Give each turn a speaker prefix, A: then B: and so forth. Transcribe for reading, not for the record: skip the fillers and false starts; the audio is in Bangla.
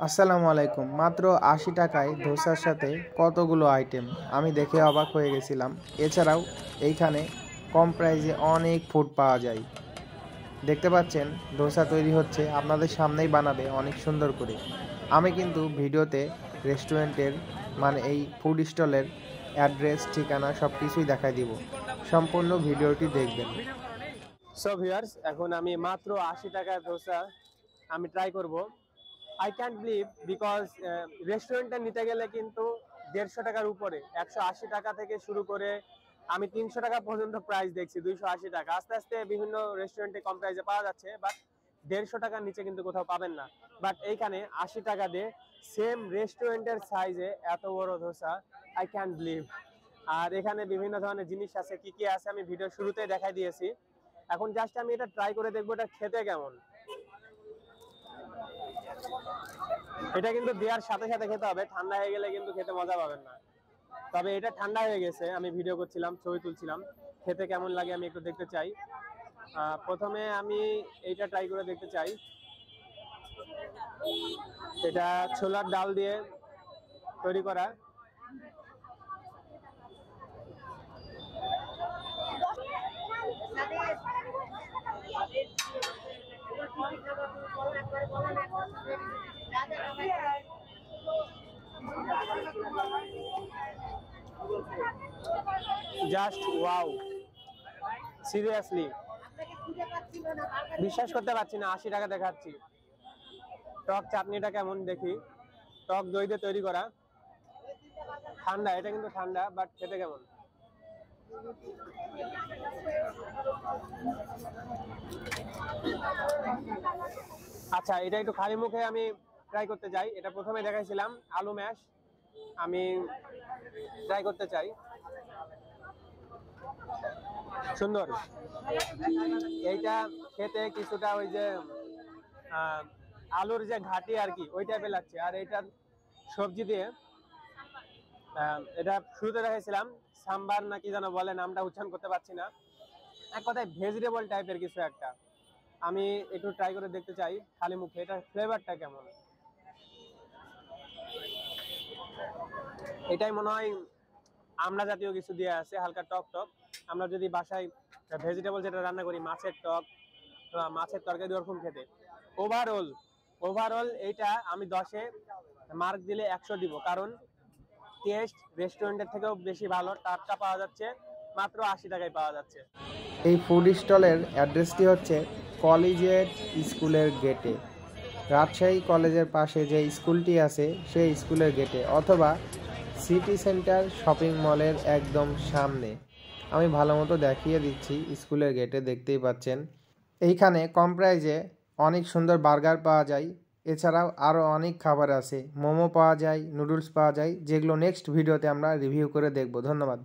A: আসসালামু আলাইকুম। মাত্র ৮০ টাকায় ধোসার সাথে কতগুলো আইটেম, আমি দেখে অবাক হয়ে গেছিলাম। এছাড়াও এইখানে কম প্রাইসে অনেক ফুড পাওয়া যায়। দেখতে পাচ্ছেন ধোসা তৈরি হচ্ছে, আপনাদের সামনেই বানাবে অনেক সুন্দর করে। আমি কিন্তু ভিডিওতে রেস্টুরেন্টের এই ফুড স্টলের অ্যাড্রেস, ঠিকানা সব কিছুই দেখাই দিব। সম্পূর্ণ ভিডিওটি দেখবেন।
B: সো ভিউয়ার্স, এখন আমি মাত্র ৮০ টাকার ধোসা আমি ট্রাই করব। আই ক্যান্ট বিলিভ বিকজ রেস্টুরেন্টে নিতে গেলে কিন্তু ১৫০ টাকার উপরে, ১৮০ টাকা থেকে শুরু করে আমি ৩০০ টাকা পর্যন্ত প্রাইস দেখছি। ২৮০ টাকা, আস্তে আস্তে বিভিন্ন রেস্টুরেন্টে কম প্রাইসে পাওয়া যাচ্ছে, বাট ১৫০ টাকার নিচে কিন্তু কোথাও পাবেন না। বাট এইখানে ৮০ টাকা দিয়ে সেম রেস্টুরেন্টের সাইজে এত বড় ধোসা, আই ক্যান্ট বিলিভ। আর এখানে বিভিন্ন ধরনের জিনিস আছে, কি কি আছে আমি ভিডিও শুরুতেই দেখাই দিয়েছি। এখন জাস্ট আমি এটা ট্রাই করে দেখবো এটা খেতে কেমন। এটা কিন্তু দেওয়ার সাথে সাথে খেতে হবে, ঠান্ডা হয়ে গেলে কিন্তু খেতে মজা পাবেন না। তবে এটা ঠান্ডা হয়ে গেছে, আমি ভিডিও করছিলাম, ছবি তুলছিলাম, খেতে কেমন লাগে আমি একটু দেখতে চাই। প্রথমে আমি এইটা ট্রাই করে দেখতে চাই। এটা ছোলার ডাল দিয়ে তৈরি করা। জাস্ট ওয়াও, সিরিয়াসলি বিশ্বাস করতে পারছি না, ৮০ টাকা দেখাচ্ছি। টক চাটনিটা কেমন দেখি, টক দই দিয়ে তৈরি করা, ঠান্ডা, এটা কিন্তু ঠান্ডা, বাট খেতে কেমন। আচ্ছা, এটা একটু খালি মুখে আমি ট্রাই করতে চাই। এটা প্রথমে দেখাইছিলাম আলু ম্যাশ, আমি ট্রাই করতে চাই। সুন্দর, এইটা খেতে কিছুটা ওই যে আলুর যে ঘাটি আর কি, ওই টাইপের লাগছে। আর এইটার সবজি দিয়ে, এটা শুরুতে দেখাইছিলাম সাম্বার না কি যেন বলে, নামটা উচ্চারণ করতে পারছি না। এক কথায় ভেজিটেবল টাইপের কিছু একটা। আমি একটু ট্রাই করে দেখতে চাই খালি মুখে, এটার ফ্লেভারটা কেমন। এটাই মনে হয় আমড়া জাতীয় কিছু দিয়ে আছে, হালকা টক টক। আমরা যদি বাসায় ভেজিটেবল যেটা রান্না করি, মাছের টক, মাছের তরকারি ওরকম খেতে। ওভারঅল এইটা আমি 10-এ মার্ক দিলে 100 দিব, কারণ টেস্ট রেস্টুরেন্টের থেকেও বেশি ভালো, টাটকা পাওয়া যাচ্ছে, মাত্র ৮০ টাকায় পাওয়া যাচ্ছে।
A: এই ফুড স্টলের অ্যাড্রেসটি হচ্ছে কলেজিয়েট স্কুলের গেটে, রাজশাহী কলেজের পাশে যে স্কুলটি আছে সেই স্কুলের গেটে, অথবা সিটি সেন্টার শপিং মলের একদম সামনে। আমি ভালো মতো দেখিয়ে দিচ্ছি, স্কুলের গেটে দেখতেই পাচ্ছেন। এইখানে কম প্রাইজে অনেক সুন্দর বার্গার পাওয়া যায়। এছাড়াও আরও অনেক খাবার আছে, মোমো পাওয়া যায়, নুডলস পাওয়া যায়, যেগুলো নেক্সট ভিডিওতে আমরা রিভিউ করে দেখব। ধন্যবাদ।